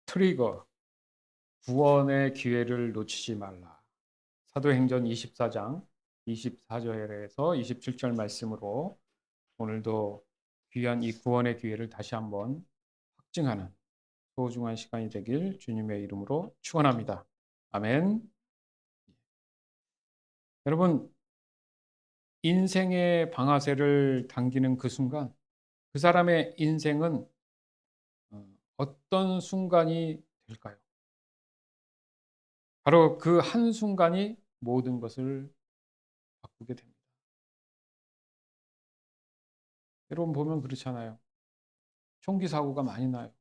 트리거, 구원의 기회를 놓치지 말라. 사도행전 24장 24절에서 27절 말씀으로 오늘도 귀한 이 구원의 기회를 다시 한번 확증하는 소중한 시간이 되길 주님의 이름으로 축원합니다. 아멘. 여러분, 인생의 방아쇠를 당기는 그 순간, 그 사람의 인생은 어떤 순간이 될까요? 바로 그 한순간이 모든 것을 바꾸게 됩니다. 여러분 보면 그렇잖아요. 총기 사고가 많이 나요.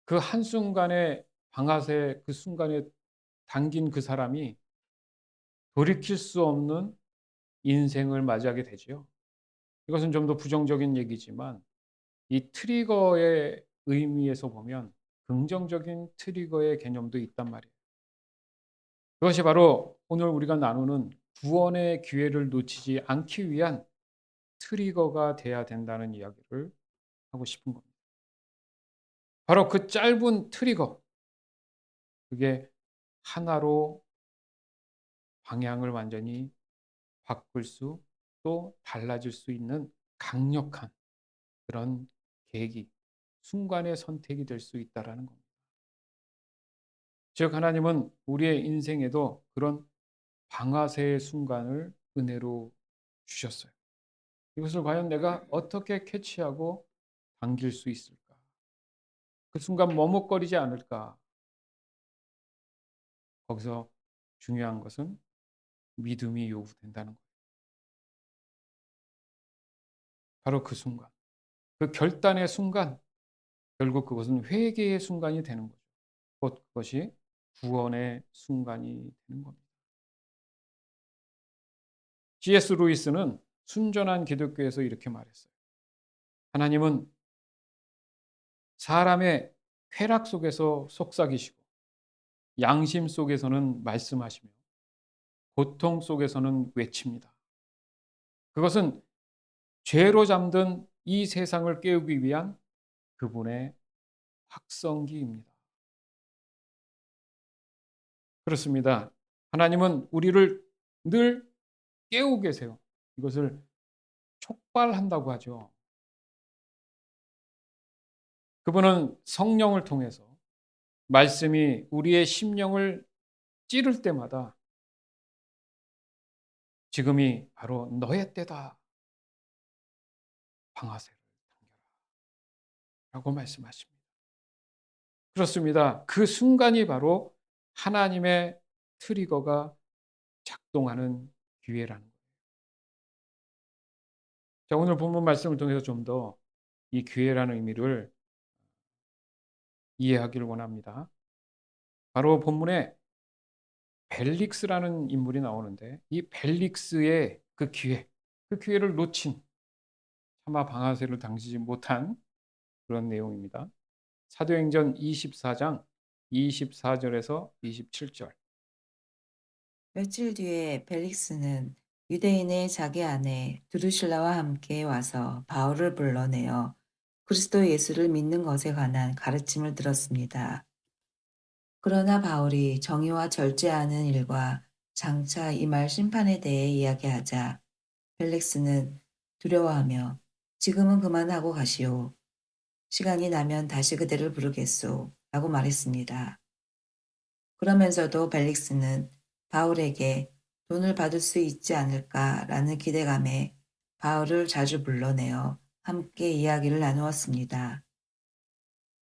그 한순간에 방아쇠 그 순간에 당긴 그 사람이 돌이킬 수 없는 인생을 맞이하게 되지요. 이것은 좀 더 부정적인 얘기지만 이 트리거의 의미에서 보면 긍정적인 트리거의 개념도 있단 말이에요. 그것이 바로 오늘 우리가 나누는 구원의 기회를 놓치지 않기 위한 트리거가 돼야 된다는 이야기를 하고 싶은 겁니다. 바로 그 짧은 트리거, 그게 하나로 방향을 완전히 바꿀 수, 또 달라질 수 있는 강력한 그런 계기, 순간의 선택이 될 수 있다라는 겁니다. 즉 하나님은 우리의 인생에도 그런 방아쇠의 순간을 은혜로 주셨어요. 이것을 과연 내가 어떻게 캐치하고 당길 수 있을까? 그 순간 머뭇거리지 않을까? 거기서 중요한 것은 믿음이 요구된다는 거예요. 바로 그 순간, 그 결단의 순간, 결국 그것은 회개의 순간이 되는 거죠. 곧 그것이 구원의 순간이 되는 겁니다. C.S. 루이스는 순전한 기독교에서 이렇게 말했어요. 하나님은 사람의 쾌락 속에서 속삭이시고 양심 속에서는 말씀하시며 고통 속에서는 외칩니다. 그것은 죄로 잠든 이 세상을 깨우기 위한 그분의 확성기입니다. 그렇습니다. 하나님은 우리를 늘 깨우고 계세요. 이것을 촉발한다고 하죠. 그분은 성령을 통해서 말씀이 우리의 심령을 찌를 때마다 지금이 바로 너의 때다. 방아쇠를 당겨라. 라고 말씀하십니다. 그렇습니다. 그 순간이 바로 하나님의 트리거가 작동하는 기회라는 거예요. 자, 오늘 본문 말씀을 통해서 좀 더 이 기회라는 의미를 이해하기를 원합니다. 바로 본문에 벨릭스라는 인물이 나오는데 이 벨릭스의 그 기회를 놓친 차마 방아쇠를 당기지 못한 그런 내용입니다. 사도행전 24장 24절에서 27절. 며칠 뒤에 벨릭스는 유대인의 자기 아내 드루실라와 함께 와서 바울을 불러내어 그리스도 예수를 믿는 것에 관한 가르침을 들었습니다. 그러나 바울이 정의와 절제하는 일과 장차 임할 심판에 대해 이야기하자 벨릭스는 두려워하며 지금은 그만하고 가시오. 시간이 나면 다시 그대를 부르겠소. 라고 말했습니다. 그러면서도 벨릭스는 바울에게 돈을 받을 수 있지 않을까라는 기대감에 바울을 자주 불러내어 함께 이야기를 나누었습니다.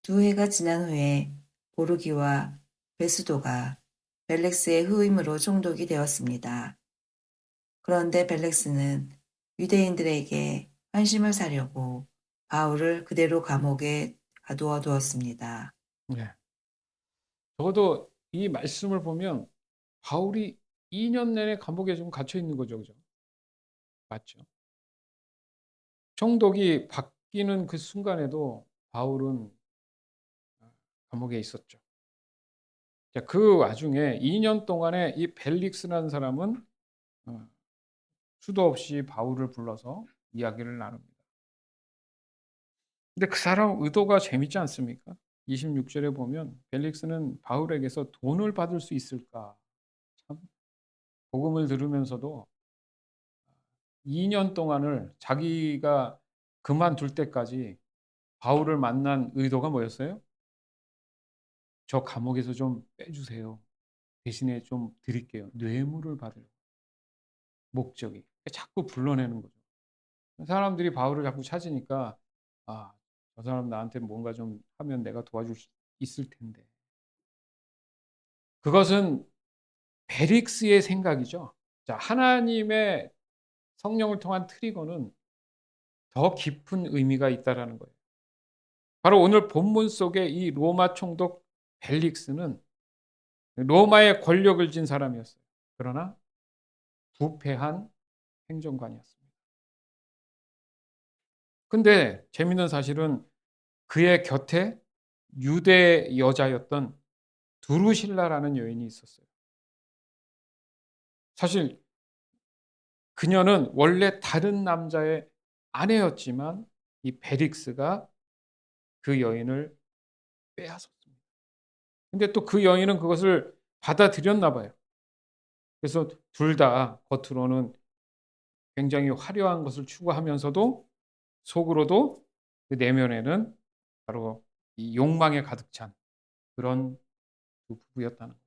두 해가 지난 후에 보르기와 베스도가 벨렉스의 후임으로 총독이 되었습니다. 그런데 벨렉스는 유대인들에게 환심을 사려고 바울을 그대로 감옥에 가두어 두었습니다. 네. 적어도 이 말씀을 보면 바울이 2년 내내 감옥에 좀 갇혀 있는 거죠. 그죠? 맞죠? 총독이 바뀌는 그 순간에도 바울은 감옥에 있었죠. 자, 그 와중에 2년 동안에 이 벨릭스라는 사람은 어, 수도 없이 바울을 불러서 이야기를 나눕니다. 근데 그 사람 의도가 재밌지 않습니까? 26절에 보면 벨릭스는 바울에게서 돈을 받을 수 있을까? 참 복음을 들으면서도 2년 동안을 자기가 그만둘 때까지 바울을 만난 의도가 뭐였어요? 저 감옥에서 좀 빼주세요. 대신에 좀 드릴게요. 뇌물을 받을 목적이. 자꾸 불러내는 거죠. 사람들이 바울을 자꾸 찾으니까 아, 저 사람 나한테 뭔가 좀 하면 내가 도와줄 수 있을 텐데. 그것은 베릭스의 생각이죠. 자, 하나님의 성령을 통한 트리거는 더 깊은 의미가 있다라는 거예요. 바로 오늘 본문 속에 이 로마 총독 벨릭스는 로마의 권력을 쥔 사람이었어요. 그러나 부패한 행정관이었습니다. 근데 재밌는 사실은 그의 곁에 유대 여자였던 두루실라라는 여인이 있었어요. 사실 그녀는 원래 다른 남자의 아내였지만 이 베릭스가 그 여인을 빼앗았습니다. 근데 또 그 여인은 그것을 받아들였나 봐요. 그래서 둘 다 겉으로는 굉장히 화려한 것을 추구하면서도 속으로도 그 내면에는 바로 이 욕망에 가득 찬 그런 두 부부였다는 거죠.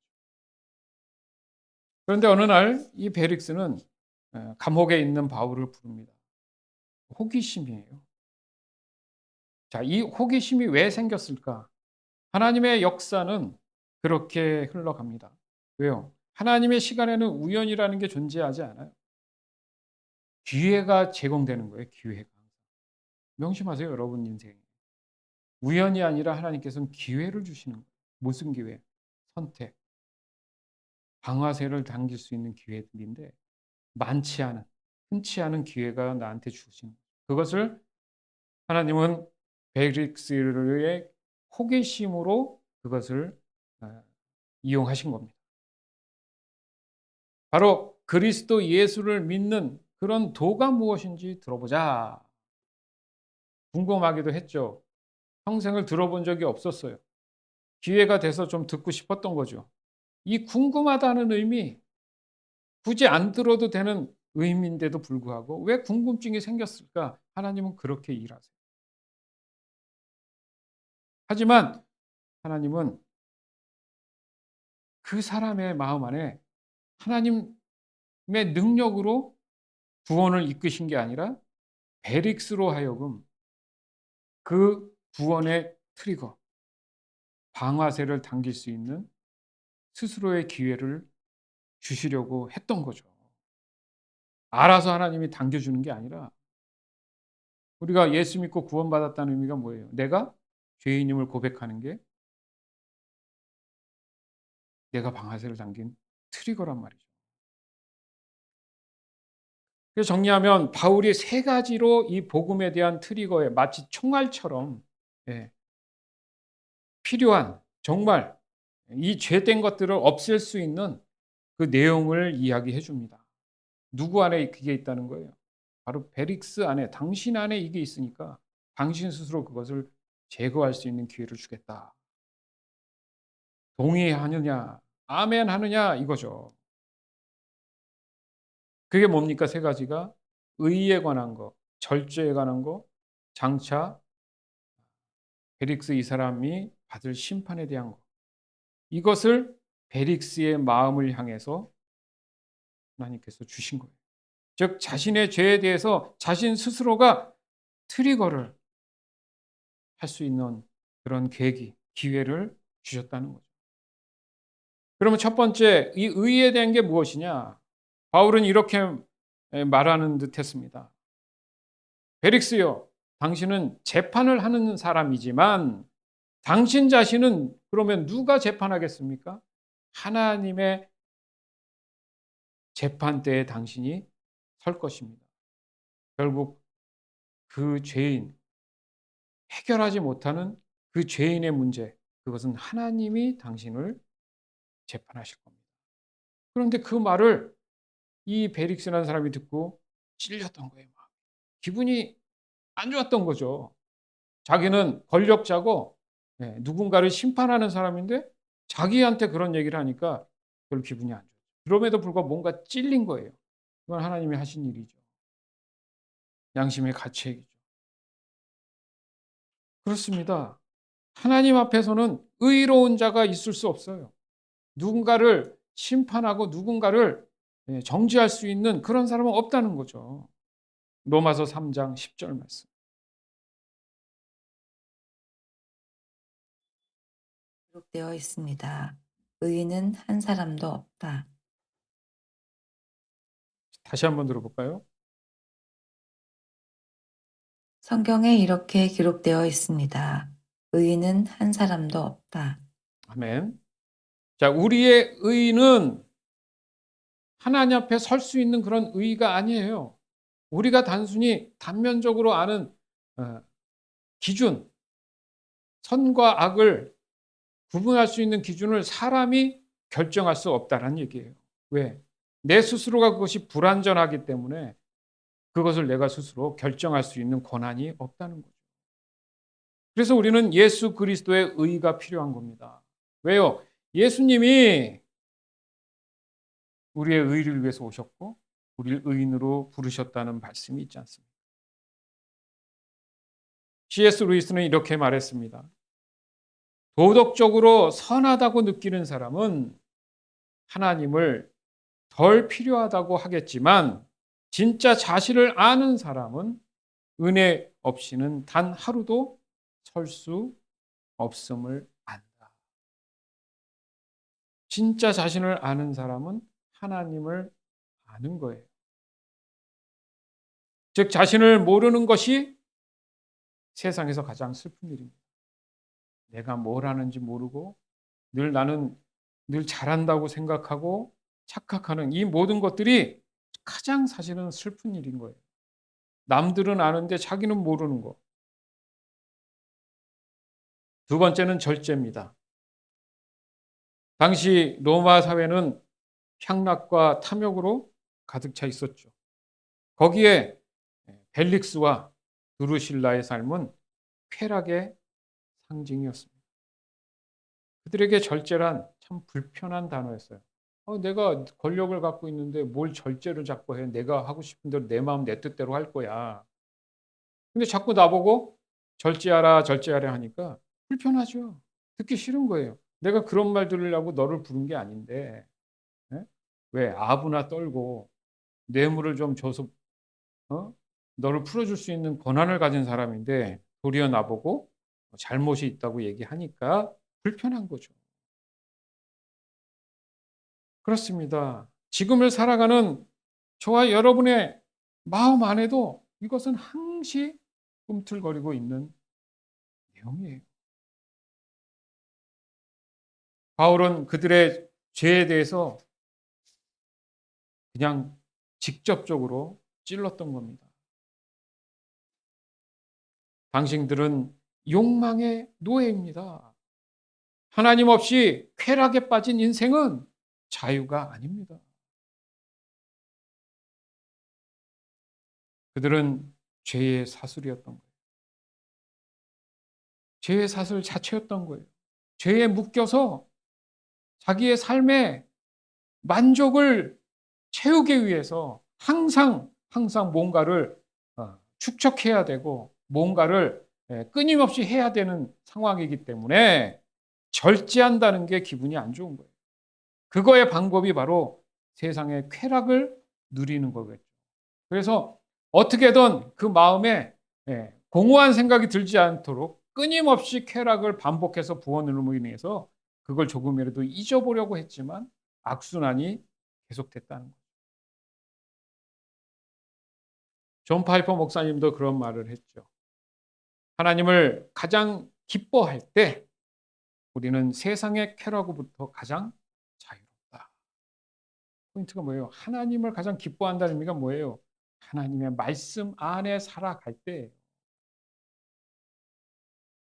그런데 어느 날 이 베릭스는 감옥에 있는 바울을 부릅니다. 호기심이에요. 자, 이 호기심이 왜 생겼을까? 하나님의 역사는 그렇게 흘러갑니다. 왜요? 하나님의 시간에는 우연이라는 게 존재하지 않아요. 기회가 제공되는 거예요, 기회가. 명심하세요, 여러분 인생에. 우연이 아니라 하나님께서는 기회를 주시는 거예요. 무슨 기회? 선택. 방아쇠를 당길 수 있는 기회들인데 많지 않은, 흔치 않은 기회가 나한테 주신 거예요. 그것을 하나님은 벨릭스의 호기심으로 그것을 이용하신 겁니다. 바로 그리스도 예수를 믿는 그런 도가 무엇인지 들어보자. 궁금하기도 했죠. 평생을 들어본 적이 없었어요. 기회가 돼서 좀 듣고 싶었던 거죠. 이 궁금하다는 의미, 굳이 안 들어도 되는 의미인데도 불구하고 왜 궁금증이 생겼을까? 하나님은 그렇게 일하세요. 하지만 하나님은 그 사람의 마음 안에 하나님의 능력으로 구원을 이끄신 게 아니라 베릭스로 하여금 그 구원의 트리거, 방아쇠를 당길 수 있는 스스로의 기회를 주시려고 했던 거죠. 알아서 하나님이 당겨주는 게 아니라 우리가 예수 믿고 구원받았다는 의미가 뭐예요? 내가 죄인임을 고백하는 게 내가 방아쇠를 당긴 트리거란 말이죠. 그래서 정리하면 바울이 세 가지로 이 복음에 대한 트리거에 마치 총알처럼 예, 필요한 정말 이 죄된 것들을 없앨 수 있는 그 내용을 이야기해 줍니다. 누구 안에 그게 있다는 거예요? 바로 베릭스 안에 당신 안에 이게 있으니까 당신 스스로 그것을 제거할 수 있는 기회를 주겠다. 동의하느냐, 아멘 하느냐 이거죠. 그게 뭡니까? 세 가지가 의에 관한 거, 절제에 관한 거, 장차 베릭스 이 사람이 받을 심판에 대한 거. 이것을 베릭스의 마음을 향해서 하나님께서 주신 거예요. 즉 자신의 죄에 대해서 자신 스스로가 트리거를 할 수 있는 그런 계기, 기회를 주셨다는 거죠. 그러면 첫 번째 이 의에 대한 게 무엇이냐? 바울은 이렇게 말하는 듯 했습니다. 베릭스요, 당신은 재판을 하는 사람이지만 당신 자신은 그러면 누가 재판하겠습니까? 하나님의 재판대에 당신이 설 것입니다. 결국 그 죄인, 해결하지 못하는 그 죄인의 문제, 그것은 하나님이 당신을 재판하실 겁니다. 그런데 그 말을 이 베릭스라는 사람이 듣고 찔렸던 거예요. 기분이 안 좋았던 거죠. 자기는 권력자고 누군가를 심판하는 사람인데 자기한테 그런 얘기를 하니까 별로 기분이 안 좋아요. 그럼에도 불구하고 뭔가 찔린 거예요. 그건 하나님이 하신 일이죠. 양심의 가책이죠. 그렇습니다. 하나님 앞에서는 의로운 자가 있을 수 없어요. 누군가를 심판하고 누군가를 정죄할 수 있는 그런 사람은 없다는 거죠. 로마서 3장 10절 말씀. 기록되어 있습니다. 의인은 한 사람도 없다. 다시 한번 들어볼까요? 성경에 이렇게 기록되어 있습니다. 의인은 한 사람도 없다. 아멘. 자, 우리의 의는 하나님 앞에 설 수 있는 그런 의가 아니에요. 우리가 단순히 단면적으로 아는 어, 기준, 선과 악을 구분할 수 있는 기준을 사람이 결정할 수 없다는 얘기예요. 왜? 내 스스로가 그것이 불완전하기 때문에 그것을 내가 스스로 결정할 수 있는 권한이 없다는 거죠. 그래서 우리는 예수 그리스도의 의가 필요한 겁니다. 왜요? 예수님이 우리의 의를 위해서 오셨고 우리를 의인으로 부르셨다는 말씀이 있지 않습니까? C.S. 루이스는 이렇게 말했습니다. 도덕적으로 선하다고 느끼는 사람은 하나님을 덜 필요하다고 하겠지만 진짜 자신을 아는 사람은 은혜 없이는 단 하루도 설 수 없음을 안다. 진짜 자신을 아는 사람은 하나님을 아는 거예요. 즉 자신을 모르는 것이 세상에서 가장 슬픈 일입니다. 내가 뭘 하는지 모르고 나는 늘 잘한다고 생각하고 착각하는 이 모든 것들이 가장 사실은 슬픈 일인 거예요. 남들은 아는데 자기는 모르는 거. 두 번째는 절제입니다. 당시 로마 사회는 향락과 탐욕으로 가득 차 있었죠. 거기에 벨릭스와 드루실라의 삶은 쾌락의 상징이었습니다. 그들에게 절제란 참 불편한 단어였어요. 내가 권력을 갖고 있는데 뭘 절제를 자꾸 해. 내가 하고 싶은 대로 내 마음 내 뜻대로 할 거야. 근데 자꾸 나보고 절제하라, 절제하라 하니까 불편하죠. 듣기 싫은 거예요. 내가 그런 말 들으려고 너를 부른 게 아닌데, 예? 왜 아부나 떨고 뇌물을 좀 줘서 어? 너를 풀어줄 수 있는 권한을 가진 사람인데 도리어 나보고 잘못이 있다고 얘기하니까 불편한 거죠. 그렇습니다. 지금을 살아가는 저와 여러분의 마음 안에도 이것은 항시 꿈틀거리고 있는 내용이에요. 바울은 그들의 죄에 대해서 그냥 직접적으로 찔렀던 겁니다. 당신들은 욕망의 노예입니다. 하나님 없이 쾌락에 빠진 인생은 자유가 아닙니다. 그들은 죄의 사슬이었던 거예요. 죄의 사슬 자체였던 거예요. 죄에 묶여서 자기의 삶의 만족을 채우기 위해서 항상 뭔가를 축적해야 되고 뭔가를 끊임없이 해야 되는 상황이기 때문에 절제한다는 게 기분이 안 좋은 거예요. 그거의 방법이 바로 세상의 쾌락을 누리는 거겠죠. 그래서 어떻게든 그 마음에 공허한 생각이 들지 않도록 끊임없이 쾌락을 반복해서 부어넣음으로 인해서 그걸 조금이라도 잊어보려고 했지만 악순환이 계속됐다는 거죠. 존 파이퍼 목사님도 그런 말을 했죠. 하나님을 가장 기뻐할 때 우리는 세상의 쾌락으로부터 가장 자유롭다. 포인트가 뭐예요? 하나님을 가장 기뻐한다는 의미가 뭐예요? 하나님의 말씀 안에 살아갈 때,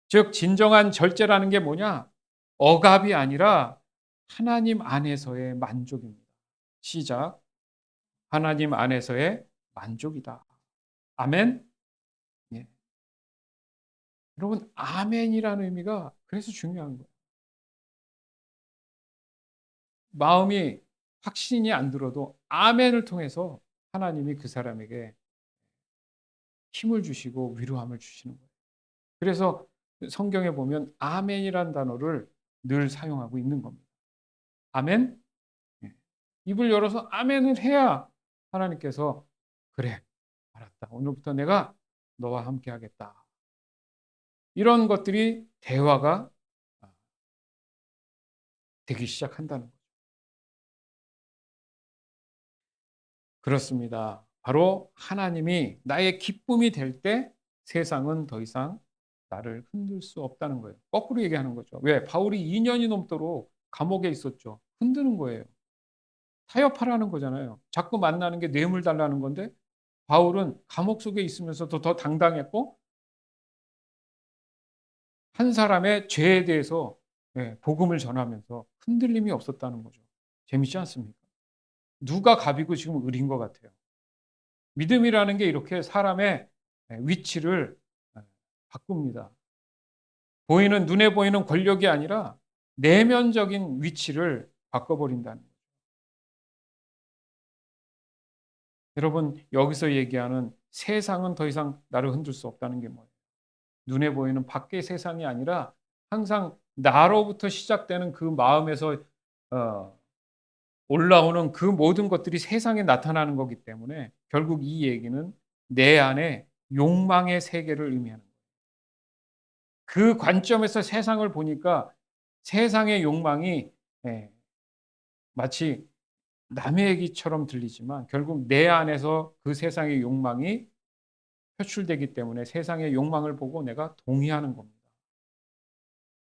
즉 진정한 절제라는 게 뭐냐? 억압이 아니라 하나님 안에서의 만족입니다. 시작. 하나님 안에서의 만족이다. 아멘. 예. 여러분, 아멘이라는 의미가 그래서 중요한 거예요. 마음이 확신이 안 들어도 아멘을 통해서 하나님이 그 사람에게 힘을 주시고 위로함을 주시는 거예요. 그래서 성경에 보면 아멘이란 단어를 늘 사용하고 있는 겁니다. 아멘? 예. 입을 열어서 아멘을 해야 하나님께서 그래, 알았다. 오늘부터 내가 너와 함께 하겠다. 이런 것들이 대화가 되기 시작한다는 거죠. 그렇습니다. 바로 하나님이 나의 기쁨이 될 때 세상은 더 이상 나를 흔들 수 없다는 거예요. 거꾸로 얘기하는 거죠. 왜? 바울이 2년이 넘도록 감옥에 있었죠. 흔드는 거예요. 타협하라는 거잖아요. 자꾸 만나는 게 뇌물 달라는 건데 바울은 감옥 속에 있으면서도 더 당당했고 한 사람의 죄에 대해서 복음을 전하면서 흔들림이 없었다는 거죠. 재밌지 않습니까? 누가 갑이고 지금 을인 것 같아요. 믿음이라는 게 이렇게 사람의 위치를 바꿉니다. 보이는 눈에 보이는 권력이 아니라 내면적인 위치를 바꿔버린다는 거예요. 여러분 여기서 얘기하는 세상은 더 이상 나를 흔들 수 없다는 게 뭐예요? 눈에 보이는 밖의 세상이 아니라 항상 나로부터 시작되는 그 마음에서 어, 올라오는 그 모든 것들이 세상에 나타나는 거기 때문에 결국 이 얘기는 내 안에 욕망의 세계를 의미하는 거예요. 그 관점에서 세상을 보니까 세상의 욕망이 예, 마치 남의 얘기처럼 들리지만 결국 내 안에서 그 세상의 욕망이 표출되기 때문에 세상의 욕망을 보고 내가 동의하는 겁니다.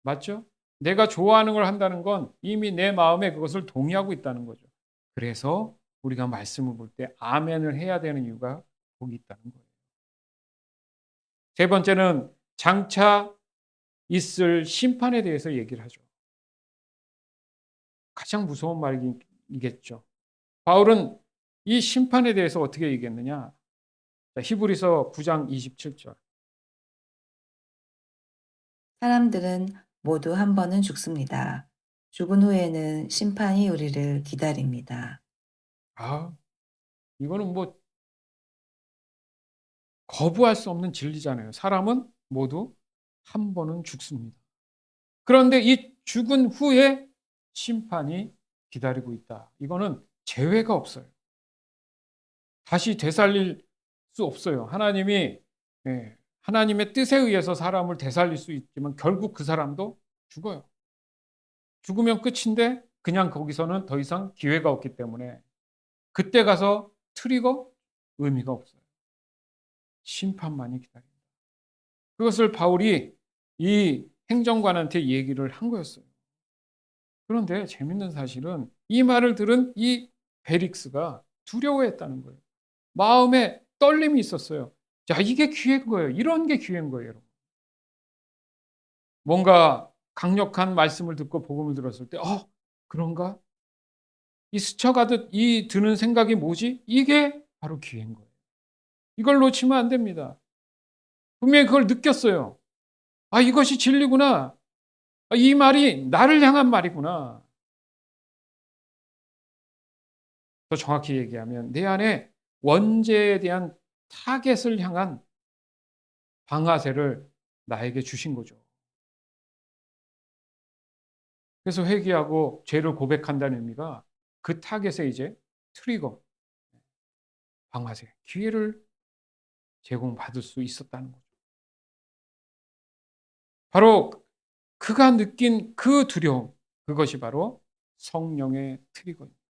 맞죠? 내가 좋아하는 걸 한다는 건 이미 내 마음에 그것을 동의하고 있다는 거죠. 그래서 우리가 말씀을 볼 때 아멘을 해야 되는 이유가 거기 있다는 거예요. 세 번째는 장차 있을 심판에 대해서 얘기를 하죠. 가장 무서운 말이겠죠. 바울은 이 심판에 대해서 어떻게 얘기했느냐? 히브리서 9장 27절. 사람들은 모두 한 번은 죽습니다. 죽은 후에는 심판이 우리를 기다립니다. 아, 이거는 뭐 거부할 수 없는 진리잖아요. 사람은 모두 한 번은 죽습니다. 그런데 이 죽은 후에 심판이 기다리고 있다. 이거는 재회가 없어요. 다시 되살릴 수 없어요. 하나님이 하나님의 뜻에 의해서 사람을 되살릴 수 있지만 결국 그 사람도 죽어요. 죽으면 끝인데 그냥 거기서는 더 이상 기회가 없기 때문에 그때 가서 트리거 의미가 없어요. 심판만이 기다립니다. 그것을 바울이 이 행정관한테 얘기를 한 거였어요. 그런데 재밌는 사실은 이 말을 들은 이 베릭스가 두려워했다는 거예요. 마음에 떨림이 있었어요. 자, 이게 기회인 거예요. 이런 게 기회인 거예요, 여러분. 뭔가 강력한 말씀을 듣고 복음을 들었을 때, 그런가? 이 스쳐가듯 이 드는 생각이 뭐지? 이게 바로 기회인 거예요. 이걸 놓치면 안 됩니다. 분명히 그걸 느꼈어요. 아, 이것이 진리구나. 아, 이 말이 나를 향한 말이구나. 더 정확히 얘기하면 내 안에 원죄에 대한 타겟을 향한 방아쇠를 나에게 주신 거죠. 그래서 회개하고 죄를 고백한다는 의미가 그 타겟에 이제 트리거, 방아쇠, 기회를 제공받을 수 있었다는 거죠. 바로 그가 느낀 그 두려움, 그것이 바로 성령의 트리거입니다.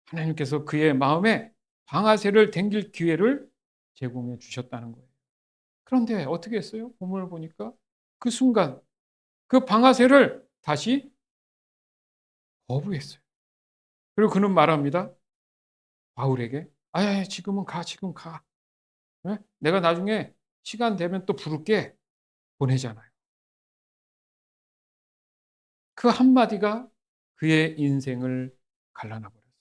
하나님께서 그의 마음에 방아쇠를 당길 기회를 제공해 주셨다는 거예요. 그런데 어떻게 했어요? 본문을 보니까 그 순간 그 방아쇠를 다시 거부했어요. 그리고 그는 말합니다. 바울에게 지금은 가, 지금 가. 예? 내가 나중에 시간 되면 또 부를게. 보내잖아요. 그 한마디가 그의 인생을 갈라놔 버렸어요.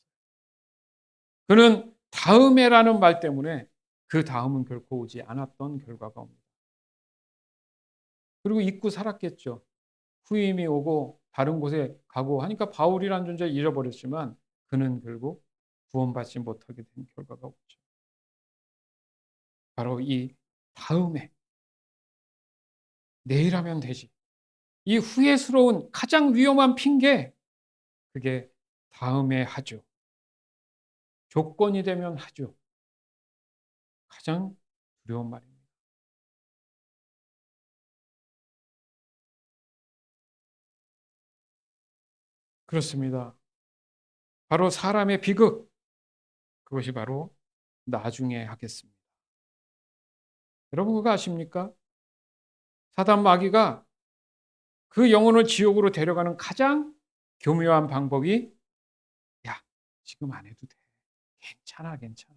그는 다음에라는 말 때문에 그 다음은 결코 오지 않았던 결과가 옵니다. 그리고 잊고 살았겠죠. 후임이 오고 다른 곳에 가고 하니까 바울이라는 존재를 잃어버렸지만 그는 결국 구원받지 못하게 된 결과가 없죠. 바로 이 다음에 내일 하면 되지. 이 후회스러운 가장 위험한 핑계, 그게 다음에 하죠. 조건이 되면 하죠. 가장 두려운 말입니다. 그렇습니다. 바로 사람의 비극, 그것이 바로 나중에 하겠습니다. 여러분 그거 아십니까? 사단 마귀가 그 영혼을 지옥으로 데려가는 가장 교묘한 방법이, 야, 지금 안 해도 돼. 괜찮아, 괜찮아.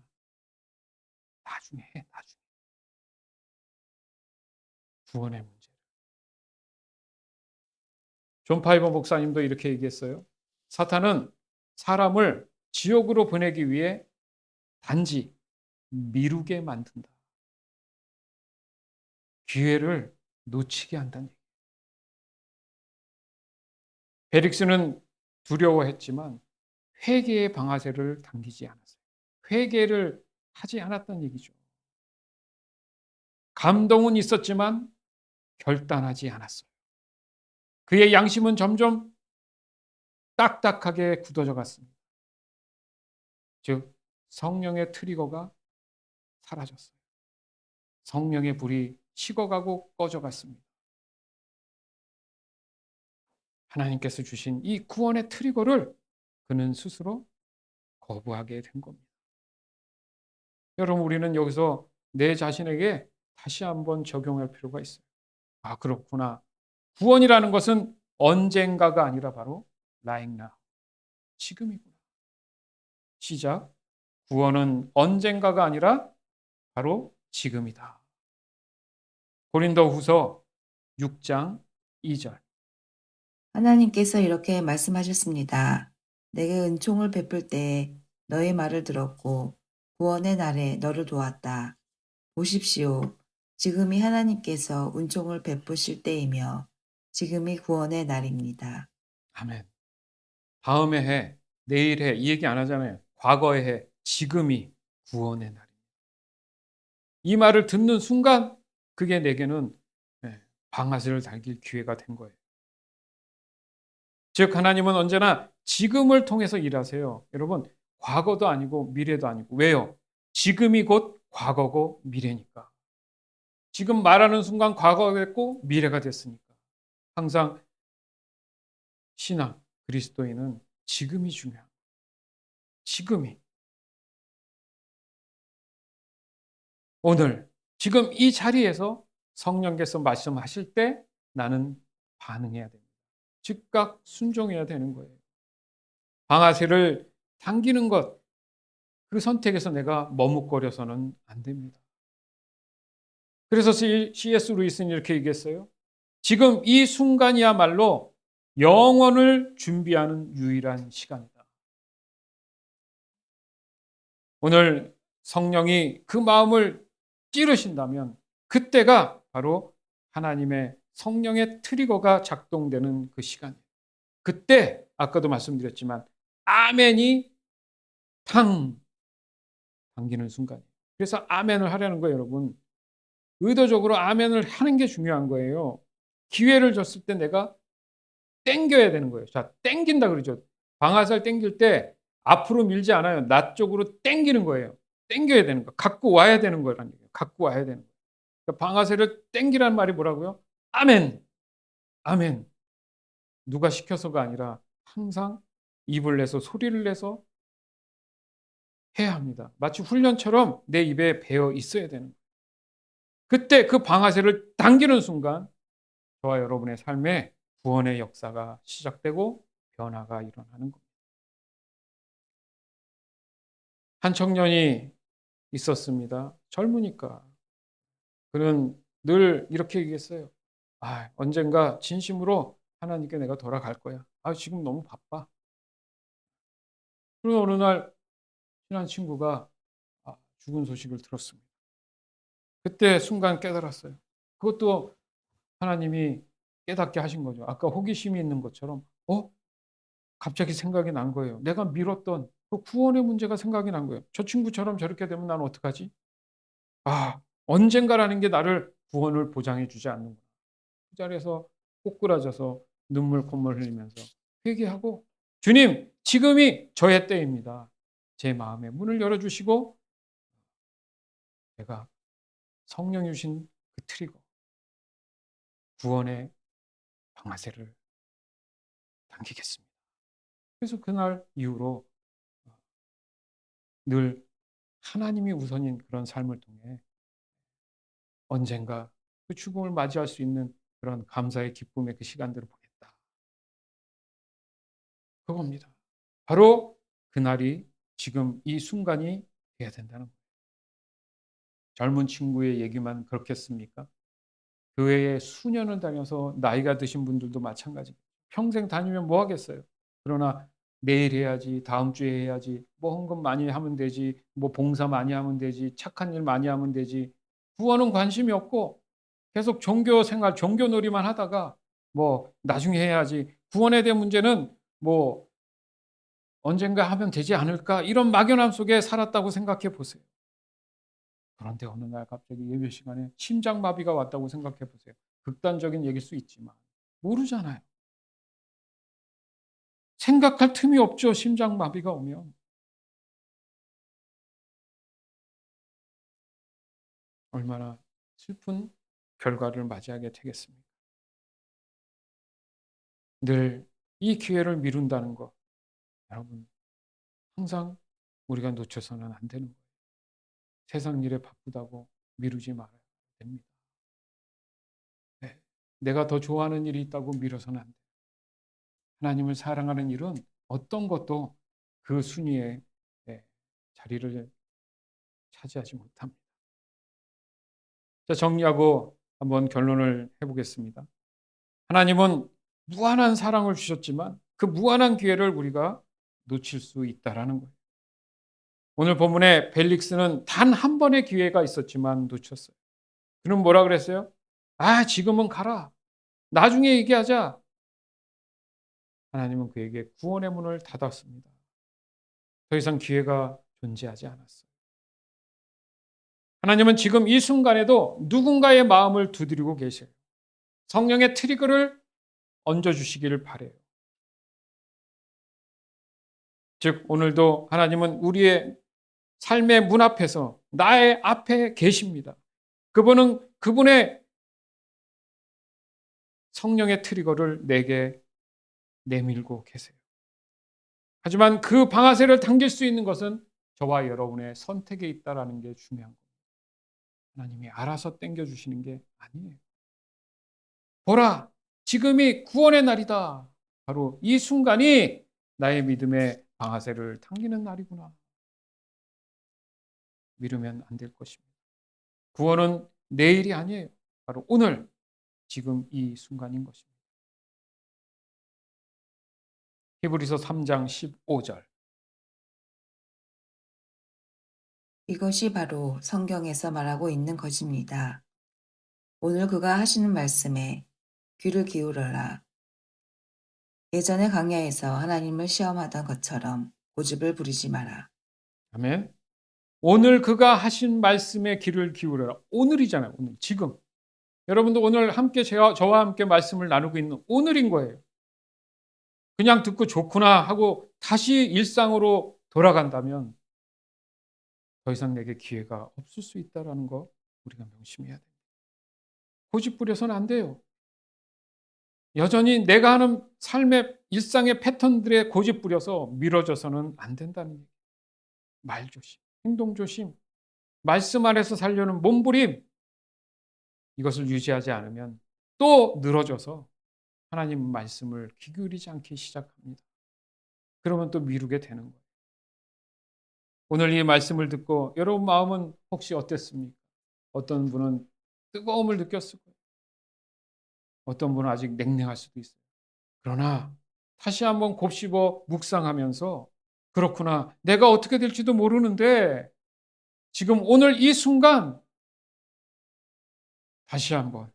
나중에 해, 나중에. 구원의 문제. 존 파이버 목사님도 이렇게 얘기했어요. 사탄은 사람을 지옥으로 보내기 위해 단지 미루게 만든다. 기회를 놓치게 한다는 얘기예요. 베릭스는 두려워했지만 회개의 방아쇠를 당기지 않았어요. 회개를 하지 않았다는 얘기죠. 감동은 있었지만 결단하지 않았어요. 그의 양심은 점점 딱딱하게 굳어져 갔습니다. 즉 성령의 트리거가 사라졌어요. 성령의 불이 식어가고 꺼져갔습니다. 하나님께서 주신 이 구원의 트리거를 그는 스스로 거부하게 된 겁니다. 여러분 우리는 여기서 내 자신에게 다시 한번 적용할 필요가 있어요. 아 그렇구나. 구원이라는 것은 언젠가가 아니라 바로 right now. 지금이구나. 시작. 구원은 언젠가가 아니라 바로 지금이다. 고린도후서 6장 2절. 하나님께서 이렇게 말씀하셨습니다. 내게 은총을 베풀 때에 너의 말을 들었고 구원의 날에 너를 도왔다. 보십시오. 지금이 하나님께서 은총을 베푸실 때이며 지금이 구원의 날입니다. 아멘. 다음에 해, 내일 해, 이 얘기 안 하잖아요. 과거에 해, 지금이 구원의 날입니다. 이 말을 듣는 순간 그게 내게는 방아쇠를 달길 기회가 된 거예요. 즉 하나님은 언제나 지금을 통해서 일하세요. 여러분 과거도 아니고 미래도 아니고. 왜요? 지금이 곧 과거고 미래니까. 지금 말하는 순간 과거가 됐고 미래가 됐으니까. 항상 신앙, 그리스도인은 지금이 중요한 거예요. 지금이. 오늘 지금 이 자리에서 성령께서 말씀하실 때 나는 반응해야 됩니다. 즉각 순종해야 되는 거예요. 방아쇠를 당기는 것, 그 선택에서 내가 머뭇거려서는 안 됩니다. 그래서 C.S. 루이스는 이렇게 얘기했어요. 지금 이 순간이야말로 영원을 준비하는 유일한 시간이다. 오늘 성령이 그 마음을 찌르신다면 그때가 바로 하나님의 성령의 트리거가 작동되는 그 시간이에요. 그때 아까도 말씀드렸지만 아멘이 탕 당기는 순간이에요. 그래서 아멘을 하려는 거예요, 여러분. 의도적으로 아멘을 하는 게 중요한 거예요. 기회를 줬을 때 내가 땡겨야 되는 거예요. 자, 땡긴다 그러죠. 방아쇠를 땡길 때 앞으로 밀지 않아요. 나 쪽으로 땡기는 거예요. 땡겨야 되는 거. 갖고 와야 되는 거라는 얘기예요. 갖고 와야 되는 거예요. 그러니까 방아쇠를 땡기라는 말이 뭐라고요? 아멘. 아멘. 누가 시켜서가 아니라 항상 입을 내서 소리를 내서 해야 합니다. 마치 훈련처럼 내 입에 배어 있어야 되는 거예요. 그때 그 방아쇠를 당기는 순간 저와 여러분의 삶에 구원의 역사가 시작되고 변화가 일어나는 겁니다. 한 청년이 있었습니다. 젊으니까. 그는 늘 이렇게 얘기했어요. 아, 언젠가 진심으로 하나님께 내가 돌아갈 거야. 아, 지금 너무 바빠. 그리고 어느 날 친한 친구가 죽은 소식을 들었습니다. 그때 순간 깨달았어요. 그것도 하나님이 깨닫게 하신 거죠. 아까 호기심이 있는 것처럼 갑자기 생각이 난 거예요. 내가 미뤘던 그 구원의 문제가 생각이 난 거예요. 저 친구처럼 저렇게 되면 나는 어떡하지? 언젠가라는 게 나를 구원을 보장해 주지 않는구나. 그 자리에서 꼬꾸라져서 눈물 콧물 흘리면서 회개하고 주님, 지금이 저의 때입니다. 제 마음의 문을 열어주시고 제가 성령이 주신 그 트리거, 구원의 방아쇠를 당기겠습니다. 그래서 그날 이후로 늘 하나님이 우선인 그런 삶을 통해 언젠가 그 죽음을 맞이할 수 있는 그런 감사의 기쁨의 그 시간들을 보냈다. 그겁니다. 바로 그날이 지금 이 순간이 돼야 된다는 거예요. 젊은 친구의 얘기만 그렇겠습니까? 교회에 수년을 다녀서 나이가 드신 분들도 마찬가지입니다. 평생 다니면 뭐 하겠어요? 그러나 내일 해야지, 다음 주에 해야지, 뭐 헌금 많이 하면 되지, 뭐 봉사 많이 하면 되지, 착한 일 많이 하면 되지. 구원은 관심이 없고 계속 종교 생활, 종교놀이만 하다가 뭐 나중에 해야지. 구원에 대한 문제는 뭐 언젠가 하면 되지 않을까? 이런 막연함 속에 살았다고 생각해 보세요. 그런데 어느 날 갑자기 예배 시간에 심장마비가 왔다고 생각해 보세요. 극단적인 얘기일 수 있지만 모르잖아요. 생각할 틈이 없죠. 심장마비가 오면. 얼마나 슬픈 결과를 맞이하게 되겠습니까? 늘 이 기회를 미룬다는 것, 여러분 항상 우리가 놓쳐서는 안 되는 거예요. 세상 일에 바쁘다고 미루지 말아야 됩니다. 네. 내가 더 좋아하는 일이 있다고 미뤄서는 안 돼요. 하나님을 사랑하는 일은 어떤 것도 그 순위에 자리를 차지하지 못합니다. 자, 정리하고 한번 결론을 해보겠습니다. 하나님은 무한한 사랑을 주셨지만 그 무한한 기회를 우리가 놓칠 수 있다라는 거예요. 오늘 본문에 벨릭스는 단 한 번의 기회가 있었지만 놓쳤어요. 그는 뭐라 그랬어요? 지금은 가라. 나중에 얘기하자. 하나님은 그에게 구원의 문을 닫았습니다. 더 이상 기회가 존재하지 않았어요. 하나님은 지금 이 순간에도 누군가의 마음을 두드리고 계세요. 성령의 트리거를 얹어주시기를 바래요. 즉 오늘도 하나님은 우리의 삶의 문 앞에서 나의 앞에 계십니다. 그분의 성령의 트리거를 내게 내밀고 계세요. 하지만 그 방아쇠를 당길 수 있는 것은 저와 여러분의 선택에 있다라는 게 중요한 겁니다. 하나님이 알아서 당겨주시는 게 아니에요. 보라, 지금이 구원의 날이다. 바로 이 순간이 나의 믿음의 방아쇠를 당기는 날이구나. 미루면 안 될 것입니다. 구원은 내일이 아니에요. 바로 오늘, 지금 이 순간인 것입니다. 히브리서 3장 15절. 이것이 바로 성경에서 말하고 있는 것입니다. 오늘 그가 하시는 말씀에 귀를 기울여라. 예전의 강야에서 하나님을 시험하던 것처럼 고집을 부리지 마라. 아멘. 오늘 그가 하신 말씀에 귀를 기울여라. 오늘이잖아요. 오늘, 지금. 여러분도 오늘 함께 저와 함께 말씀을 나누고 있는 오늘인 거예요. 그냥 듣고 좋구나 하고 다시 일상으로 돌아간다면 더 이상 내게 기회가 없을 수 있다는 거 우리가 명심해야 됩니다. 고집 부려서는 안 돼요. 여전히 내가 하는 삶의 일상의 패턴들에 고집 부려서 미뤄져서는 안 된다는 얘기예요. 말 조심, 행동 조심, 말씀 안에서 살려는 몸부림, 이것을 유지하지 않으면 또 늘어져서 하나님 말씀을 귀 기울이지 않기 시작합니다. 그러면 또 미루게 되는 거예요. 오늘 이 말씀을 듣고 여러분 마음은 혹시 어땠습니까? 어떤 분은 뜨거움을 느꼈을 거예요. 어떤 분은 아직 냉랭할 수도 있어요. 그러나 다시 한번 곱씹어 묵상하면서 그렇구나. 내가 어떻게 될지도 모르는데 지금 오늘 이 순간 다시 한번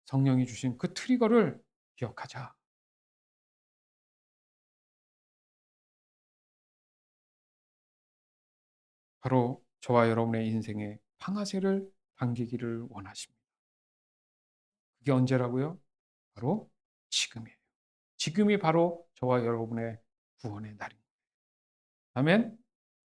성령이 주신 그 트리거를 기억하자. 바로 저와 여러분의 인생에 방아쇠를 당기기를 원하십니다. 그게 언제라고요? 바로 지금이에요. 지금이 바로 저와 여러분의 구원의 날입니다. 아멘.